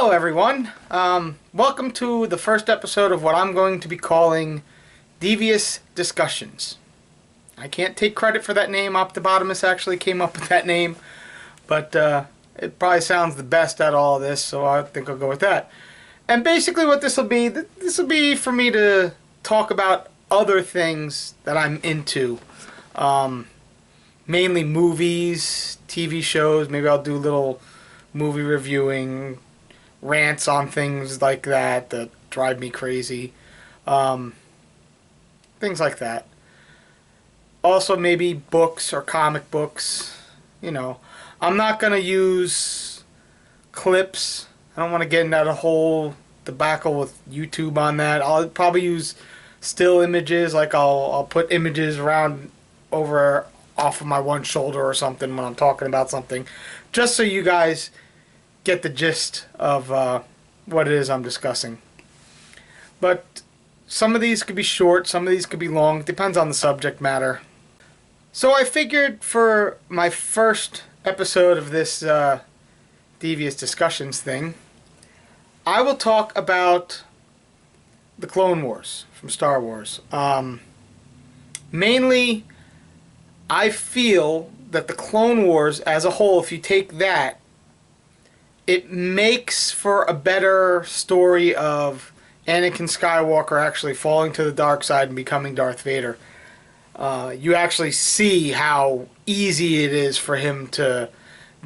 Hello everyone, welcome to the first episode of what I'm going to be calling Devious Discussions. I can't take credit for that name. Optibotimus actually came up with that name, but it probably sounds the best out of all of this, so I think I'll go with that. And basically what this will be for me to talk about other things that I'm into. Mainly movies, TV shows, maybe I'll do little movie reviewing, rants on things like that drive me crazy. Things like that. Also maybe books or comic books. You know, I'm not going to use clips. I don't want to get into that whole debacle with YouTube on that. I'll probably use still images, like I'll put images around over off of my one shoulder or something when I'm talking about something, just so you guys get the gist of what it is I'm discussing. But some of these could be short, some of these could be long. It depends on the subject matter. So I figured for my first episode of this Devious Discussions thing, I will talk about the Clone Wars from Star Wars. Mainly, I feel that the Clone Wars as a whole, if you take that, it makes for a better story of Anakin Skywalker actually falling to the dark side and becoming Darth Vader. You actually see how easy it is for him to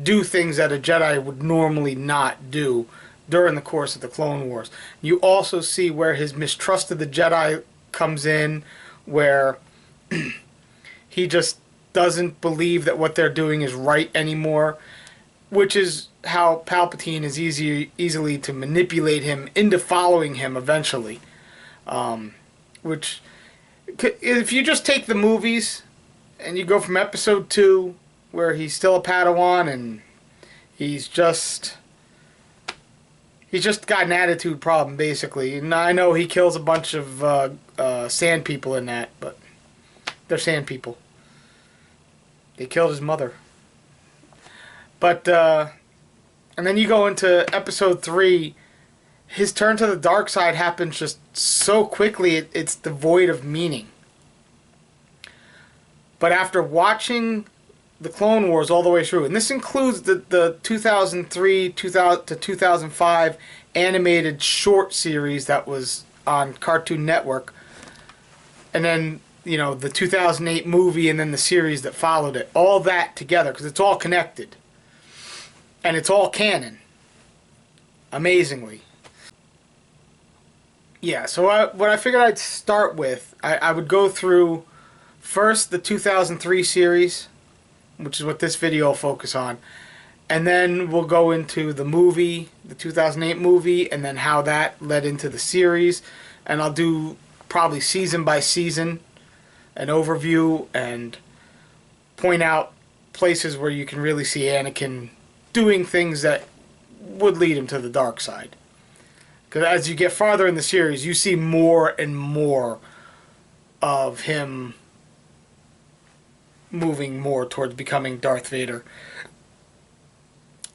do things that a Jedi would normally not do during the course of the Clone Wars. You also see where his mistrust of the Jedi comes in, where he just doesn't believe that what they're doing is right anymore, which is how Palpatine is easily to manipulate him into following him eventually. Which, if you just take the movies and you go from episode 2, where he's still a Padawan and he's just got an attitude problem, basically. And I know he kills a bunch of sand people in that, but they're sand people. They killed his mother. But, and then you go into episode 3, his turn to the dark side happens just so quickly, it's devoid of meaning. But after watching the Clone Wars all the way through, and this includes the 2003 to 2005 animated short series that was on Cartoon Network, and then, you know, the 2008 movie and then the series that followed it, all that together, because it's all connected. And it's all canon. Amazingly. Yeah, so what I figured I'd start with, I would go through first the 2003 series, which is what this video will focus on. And then we'll go into the movie, the 2008 movie, and then how that led into the series. And I'll do probably season by season an overview and point out places where you can really see Anakin doing things that would lead him to the dark side. Because as you get farther in the series, you see more and more of him moving more towards becoming Darth Vader.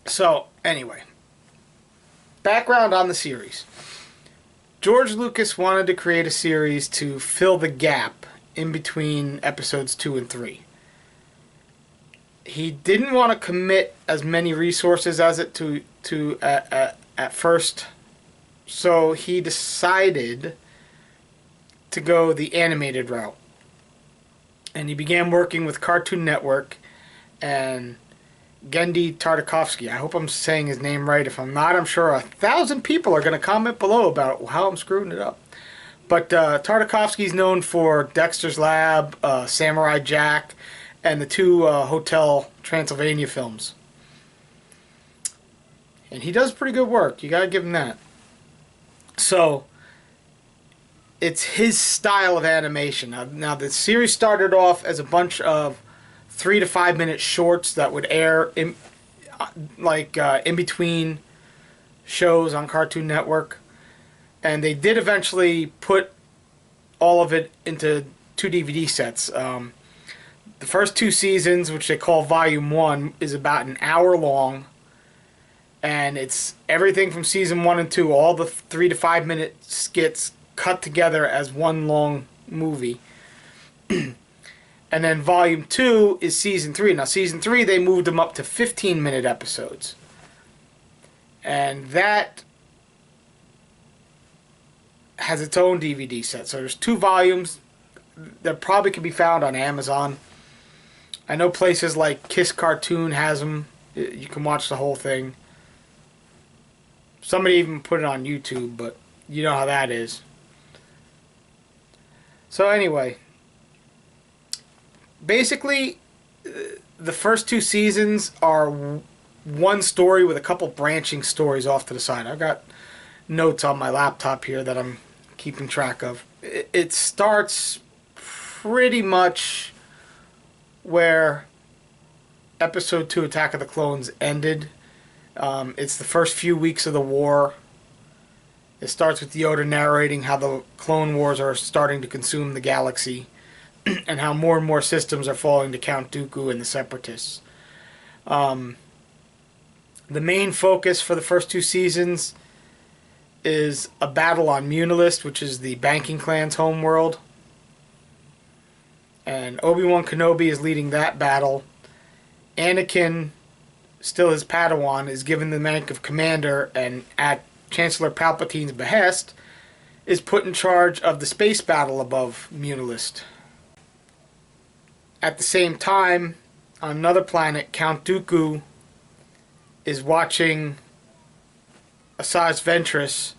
So, anyway. Background on the series. George Lucas wanted to create a series to fill the gap in between episodes 2 and 3. He didn't want to commit as many resources as it to at first, so he decided to go the animated route. And he began working with Cartoon Network and Genndy Tartakovsky. I hope I'm saying his name right. If I'm not, I'm sure 1,000 people are going to comment below about how I'm screwing it up. But Tartakovsky's known for Dexter's Lab, Samurai Jack, and the 2 Hotel Transylvania films. And he does pretty good work. You gotta give him that. So, it's his style of animation. Now the series started off as a bunch of 3 to 5 minute shorts that would air in between shows on Cartoon Network. And they did eventually put all of it into 2 DVD sets. The first 2 seasons, which they call Volume 1, is about an hour long. And it's everything from season 1 and 2, all the 3 to 5 minute skits cut together as one long movie. And then volume 2 is season 3. Now season 3 they moved them up to 15-minute episodes. And that has its own DVD set. So there's 2 volumes that probably can be found on Amazon. I know places like Kiss Cartoon has them. You can watch the whole thing. Somebody even put it on YouTube, but you know how that is. So anyway, basically, the first 2 seasons are one story with a couple branching stories off to the side. I've got notes on my laptop here that I'm keeping track of. It starts pretty much where Episode 2, Attack of the Clones, ended. It's the first few weeks of the war. It starts with Yoda narrating how the Clone Wars are starting to consume the galaxy and how more and more systems are falling to Count Dooku and the Separatists. The main focus for the first 2 seasons is a battle on Munilist, which is the banking clan's homeworld. And Obi-Wan Kenobi is leading that battle. Anakin, still his Padawan, is given the rank of commander, and at Chancellor Palpatine's behest, is put in charge of the space battle above Munilist. At the same time, on another planet, Count Dooku is watching Asajj Ventress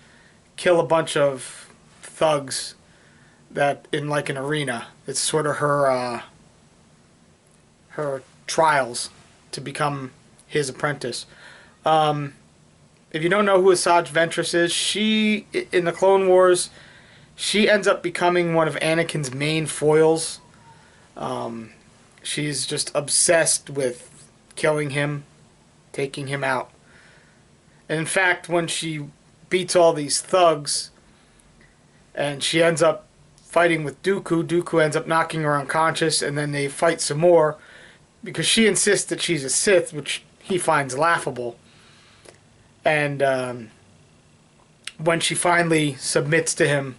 kill a bunch of thugs that in like an arena. It's sort of her trials to become his apprentice. If you don't know who Asajj Ventress is, she, in the Clone Wars, she ends up becoming one of Anakin's main foils. She's just obsessed with killing him, taking him out. And in fact, when she beats all these thugs, and she ends up fighting with Dooku, Dooku ends up knocking her unconscious, and then they fight some more, because she insists that she's a Sith, which he finds laughable. And when she finally submits to him,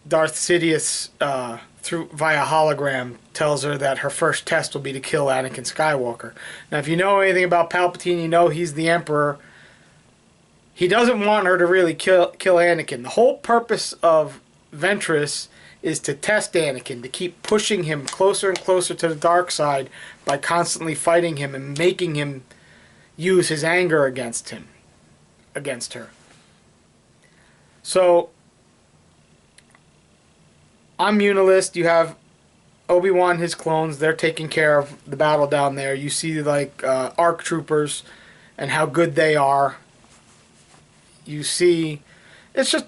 Darth Sidious, via hologram, tells her that her first test will be to kill Anakin Skywalker. Now, if you know anything about Palpatine, you know he's the Emperor. He doesn't want her to really kill Anakin. The whole purpose of Ventress is to test Anakin, to keep pushing him closer and closer to the dark side by constantly fighting him and making him use his anger against her. So, on Munilist, you have Obi-Wan, his clones, they're taking care of the battle down there. You see, like, ARC troopers and how good they are. You see, it's just,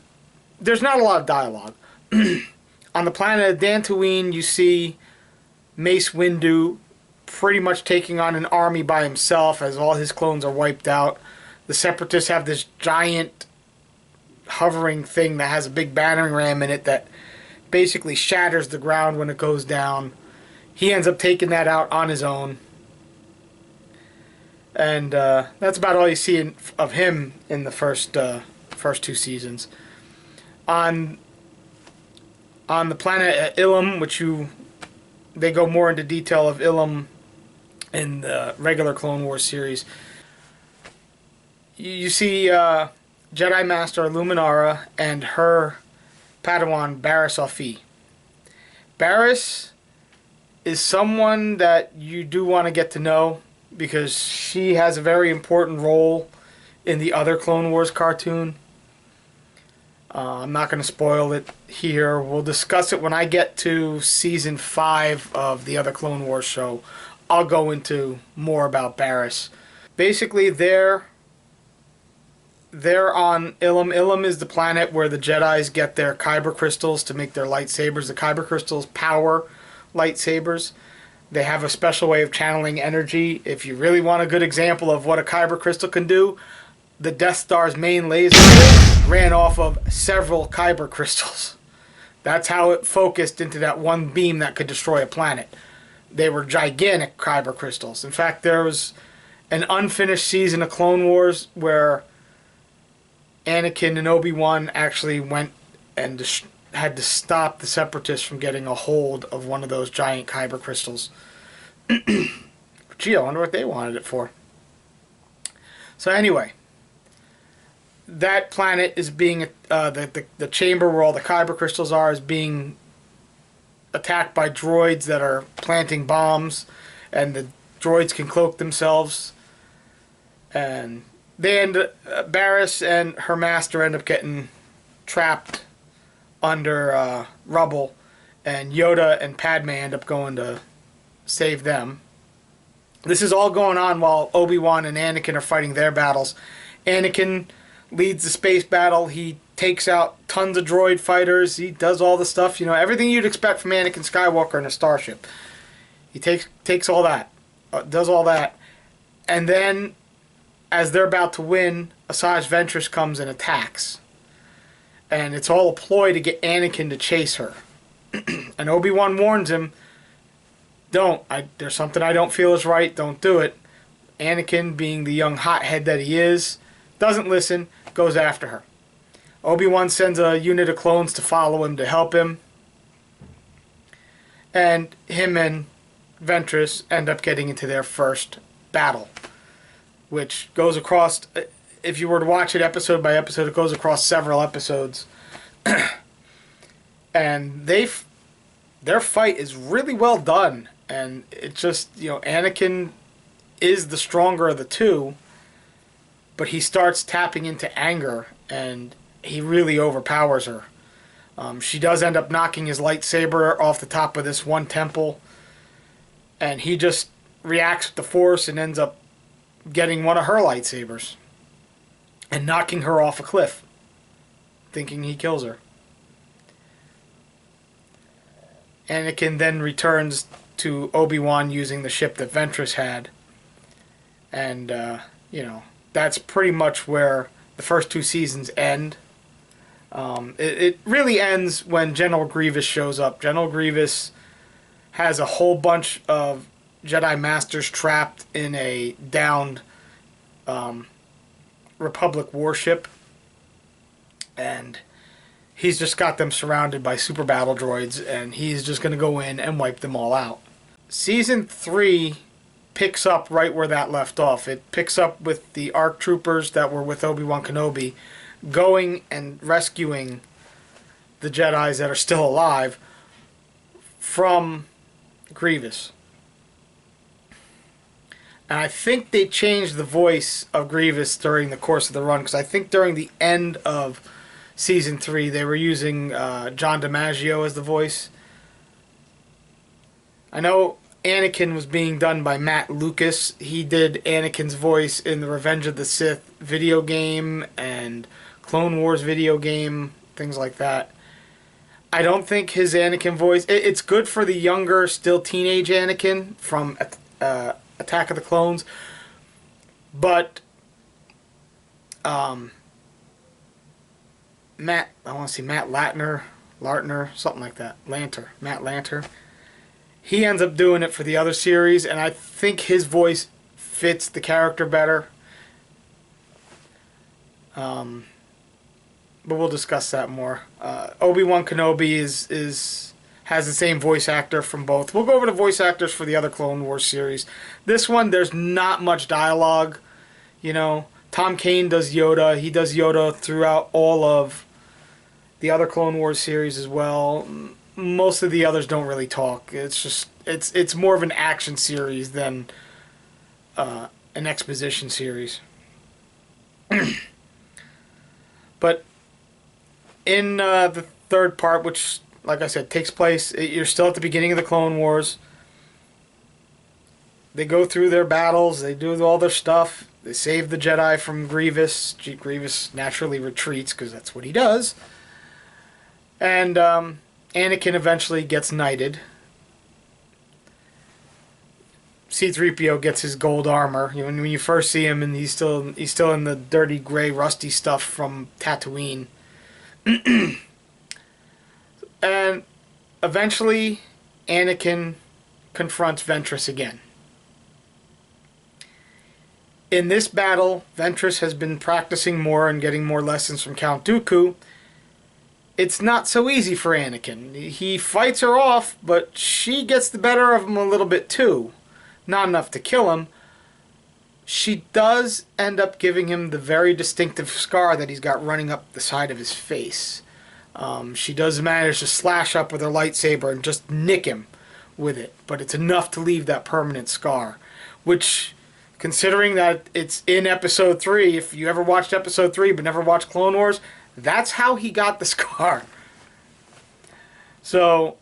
there's not a lot of dialogue. On the planet of Dantooine, you see Mace Windu pretty much taking on an army by himself as all his clones are wiped out. The Separatists have this giant hovering thing that has a big battering ram in it that basically shatters the ground when it goes down. He ends up taking that out on his own. And that's about all you see of him in the first 2 seasons. On the planet Ilum, which they go more into detail of Ilum in the regular Clone Wars series. You see Jedi Master Luminara and her Padawan Barriss Offee. Barriss is someone that you do want to get to know because she has a very important role in the other Clone Wars cartoon. I'm not going to spoil it here. We'll discuss it when I get to Season 5 of the other Clone Wars show. I'll go into more about Barriss. Basically, they're on Ilum. Ilum is the planet where the Jedis get their Kyber crystals to make their lightsabers. The Kyber crystals power lightsabers. They have a special way of channeling energy. If you really want a good example of what a Kyber crystal can do, the Death Star's main laser ran off of several Kyber crystals. That's how it focused into that one beam that could destroy a planet. They were gigantic Kyber crystals. In fact, there was an unfinished season of Clone Wars where Anakin and Obi-Wan actually went and had to stop the Separatists from getting a hold of one of those giant kyber crystals. Gee, I wonder what they wanted it for. So anyway, that planet is being, the chamber where all the kyber crystals are is being attacked by droids that are planting bombs, and the droids can cloak themselves. And Barriss and her master end up getting trapped under rubble, and Yoda and Padme end up going to save them. This is all going on while Obi-Wan and Anakin are fighting their battles. Anakin leads the space battle. He takes out tons of droid fighters. He does all the stuff, everything you'd expect from Anakin Skywalker in a starship. He takes all that, does all that, and then, as they're about to win, Asajj Ventress comes and attacks. And it's all a ploy to get Anakin to chase her. And Obi-Wan warns him, there's something I don't feel is right, don't do it. Anakin, being the young hothead that he is, doesn't listen, goes after her. Obi-Wan sends a unit of clones to follow him to help him. And him and Ventress end up getting into their first battle, which goes across, if you were to watch it episode by episode, it goes across several episodes. And their fight is really well done. And it's just, Anakin is the stronger of the two, but he starts tapping into anger, and he really overpowers her. She does end up knocking his lightsaber off the top of this one temple, and he just reacts with the Force and ends up getting one of her lightsabers and knocking her off a cliff, thinking he kills her. Anakin then returns to Obi-Wan using the ship that Ventress had. And, that's pretty much where the first two seasons end. It really ends when General Grievous shows up. General Grievous has a whole bunch of Jedi Masters trapped in a downed Republic warship. And he's just got them surrounded by super battle droids, and he's just going to go in and wipe them all out. Season 3 picks up right where that left off. It picks up with the ARC troopers that were with Obi-Wan Kenobi going and rescuing the Jedis that are still alive from Grievous. And I think they changed the voice of Grievous during the course of the run, because I think during the end of Season 3 they were using John DiMaggio as the voice. I know Anakin was being done by Matt Lucas. He did Anakin's voice in the Revenge of the Sith video game and Clone Wars video game, things like that. I don't think his Anakin voice... It's good for the younger, still teenage Anakin from Attack of the Clones, but Matt Latner, something like that. Matt Lanter. He ends up doing it for the other series, and I think his voice fits the character better. But we'll discuss that more. Obi-Wan Kenobi has the same voice actor from both. We'll go over the voice actors for the other Clone Wars series. This one, there's not much dialogue. Tom Kane does Yoda. He does Yoda throughout all of the other Clone Wars series as well. Most of the others don't really talk. It's more of an action series than an exposition series. But in the third part, which, like I said, takes place, you're still at the beginning of the Clone Wars. They go through their battles. They do all their stuff. They save the Jedi from Grievous. Grievous naturally retreats because that's what he does. And Anakin eventually gets knighted. C-3PO gets his gold armor. When you first see him, and he's still in the dirty, gray, rusty stuff from Tatooine. And eventually, Anakin confronts Ventress again. In this battle, Ventress has been practicing more and getting more lessons from Count Dooku. It's not so easy for Anakin. He fights her off, but she gets the better of him a little bit too. Not enough to kill him. She does end up giving him the very distinctive scar that he's got running up the side of his face. She does manage to slash up with her lightsaber and just nick him with it, but it's enough to leave that permanent scar, which, considering that it's in episode 3, if you ever watched episode 3 but never watched Clone Wars, that's how he got the scar. So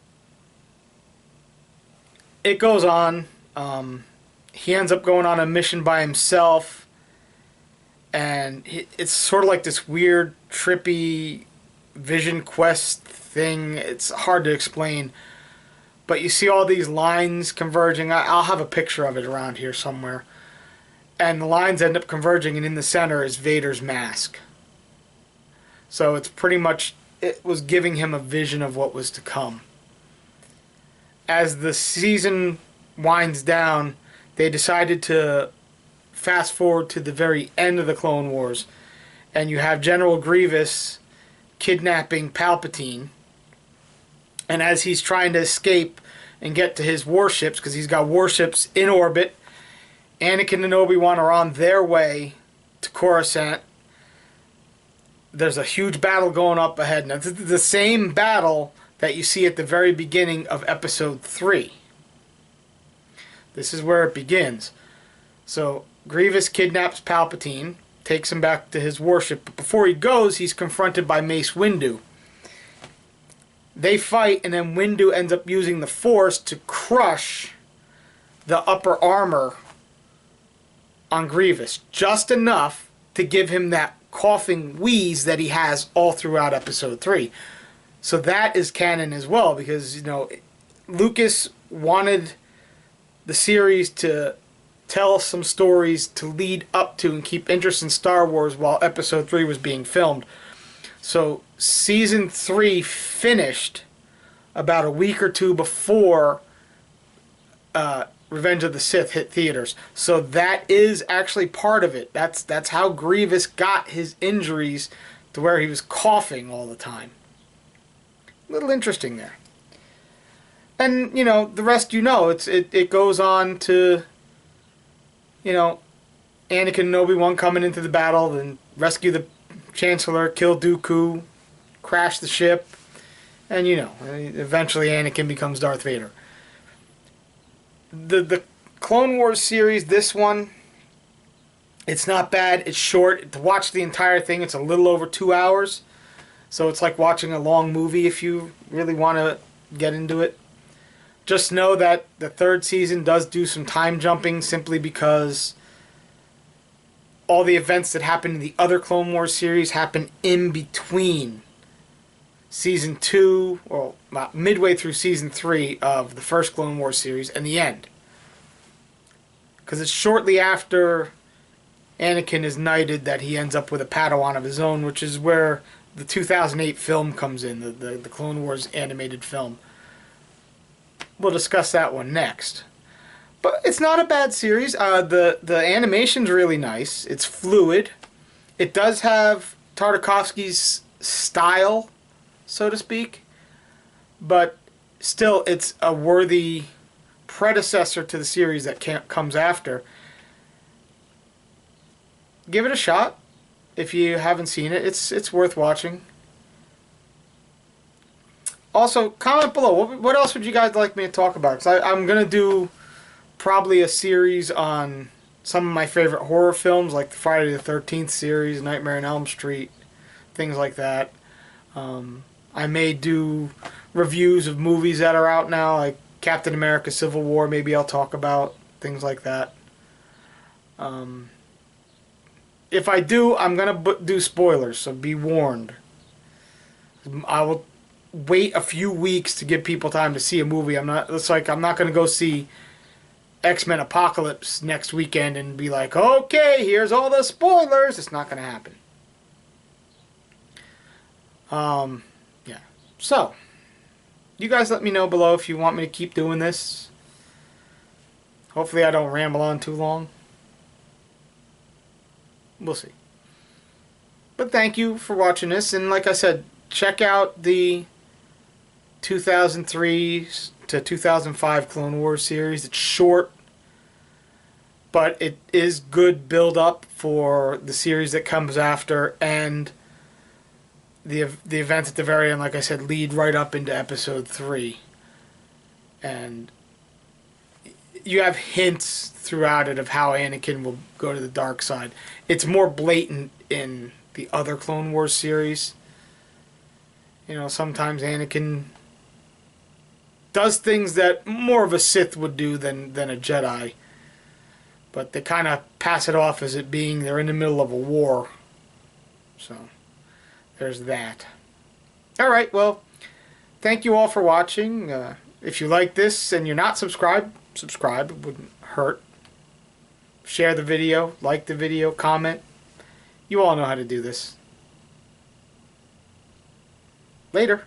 it goes on. He ends up going on a mission by himself, and it's sort of like this weird, trippy vision quest thing. It's hard to explain, but you see all these lines converging. I'll have a picture of it around here somewhere. And the lines end up converging, and in the center is Vader's mask. So it's pretty much, it was giving him a vision of what was to come. As the season winds down, they decided to fast forward to the very end of the Clone Wars, and you have General Grievous kidnapping Palpatine, and as he's trying to escape and get to his warships, because he's got warships in orbit, Anakin and Obi-Wan are on their way to Coruscant. There's a huge battle going up ahead. Now, this is the same battle that you see at the very beginning of episode 3. This is where it begins. So, Grievous kidnaps Palpatine, takes him back to his warship, but before he goes, he's confronted by Mace Windu. They fight, and then Windu ends up using the Force to crush the upper armor on Grievous, just enough to give him that coughing wheeze that he has all throughout episode 3. So that is canon as well, because, you know, Lucas wanted the series to tell some stories to lead up to and keep interest in Star Wars while episode 3 was being filmed. So season 3 finished about a week or two before Revenge of the Sith hit theaters. So that is actually part of it. That's how Grievous got his injuries to where he was coughing all the time. A little interesting there. And, you know, the rest you know. It goes on to, you know, Anakin and Obi-Wan coming into the battle, then rescue the Chancellor, kill Dooku, crash the ship, and, you know, eventually Anakin becomes Darth Vader. The Clone Wars series, this one, it's not bad. It's short. To watch the entire thing, it's a little over 2 hours. So it's like watching a long movie if you really want to get into it. Just know that the third season does do some time jumping simply because all the events that happened in the other Clone Wars series happen in between season 2, or midway through season 3 of the first Clone Wars series and the end. Because it's shortly after Anakin is knighted that he ends up with a Padawan of his own, which is where the 2008 film comes in, the Clone Wars animated film. We'll discuss that one next. But it's not a bad series. The animation's really nice. It's fluid. It does have Tartakovsky's style, so to speak. But still, it's a worthy predecessor to the series that comes after. Give it a shot if you haven't seen it. It's worth watching. Also, comment below. What else would you guys like me to talk about? Because I'm going to do probably a series on some of my favorite horror films, like the Friday the 13th series, Nightmare on Elm Street, things like that. I may do reviews of movies that are out now, like Captain America Civil War, maybe I'll talk about, things like that. If I do, I'm going to do spoilers, so be warned. I will wait a few weeks to give people time to see a movie. I'm not going to go see X-Men Apocalypse next weekend and be like, okay, here's all the spoilers. It's not going to happen. Yeah. So, you guys let me know below if you want me to keep doing this. Hopefully I don't ramble on too long. We'll see. But thank you for watching this. And like I said, check out the 2003 to 2005 Clone Wars series. It's short, but it is good build up for the series that comes after, and the events at the very end, like I said, lead right up into episode 3. And you have hints throughout it of how Anakin will go to the dark side. It's more blatant in the other Clone Wars series. You know, sometimes Anakin does things that more of a Sith would do than a Jedi. But they kind of pass it off as it being they're in the middle of a war. So, there's that. Alright, well, thank you all for watching. If you like this and you're not subscribed, subscribe. It wouldn't hurt. Share the video, like the video, comment. You all know how to do this. Later.